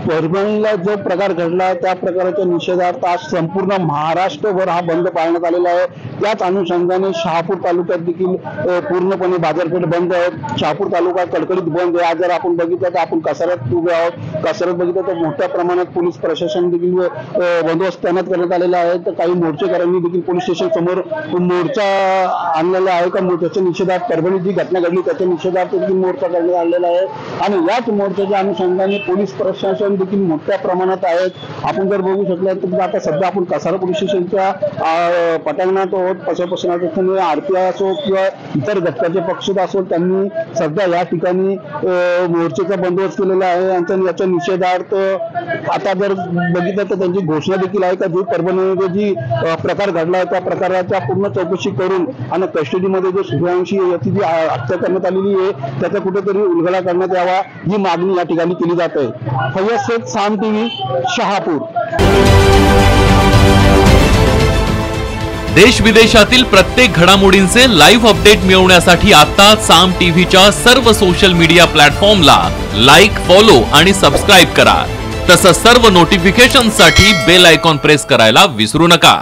परभणीला जो प्रकार घडला त्या प्रकाराच्या निषेधार्थ आज संपूर्ण महाराष्ट्रभर हा बंद पाळण्यात आलेला आहे। त्याच अनुषंगाने शहापूर तालुक्यात देखील पूर्णपणे बाजारपेठ बंद आहे। शहापूर तालुका कडकडीत बंद आहे। आज जर आपण बघितलं तर आपण कसाऱ्यात उभे आहोत। कसाऱ्यात बघितलं तर मोठ्या प्रमाणात पोलीस प्रशासन देखील बंदोबस्त तैनात करण्यात आलेला आहे। तर काही मोर्चेकऱ्यांनी देखील पोलीस स्टेशन समोर मोर्चा आणलेला आहे। का मोर्चाच्या निषेधार्थ परभणी जी घटना घडली त्याच्या निषेधार्थ देखील मोर्चा करण्यात आलेला आहे आणि याच मोर्चाच्या अनुषंगाने पोलीस प्रशासन देखील मोठ्या प्रमाणात आहेत। आपण जर बघू शकले तर आता सध्या आपण कसारा पोलीस स्टेशनच्या पटांगणात आहोत। पक्षाने आरपीआय असो किंवा इतर घटकाचे पक्ष असो त्यांनी सध्या या ठिकाणी मोर्चेचा बंदोबस्त केलेला आहे। याच्या निषेधार्थ आता जर बघितलं तर त्यांची घोषणा देखील आहे का जो परभणीमध्ये जी प्रकार घडला आहे त्या प्रकाराच्या पूर्ण चौकशी करून आणि कस्टडीमध्ये जो सूर्यवंशी याची जी हत्या करण्यात आलेली आहे त्याचा कुठेतरी उलगडा करण्यात यावा ही मागणी या ठिकाणी केली जात आहे। फैयद शेख, साम टीव्ही, शहापूर। देश विदेशातील प्रत्येक घडामोडींचे लाईव्ह अपडेट मिळवण्यासाठी आता साम टीव्हीच्या सर्व सोशल मीडिया प्लॅटफॉर्मला लाईक, फॉलो आणि सबस्क्राइब करा। तसंच सर्व नोटिफिकेशनसाठी बेल आयकॉन प्रेस करायला विसरू नका।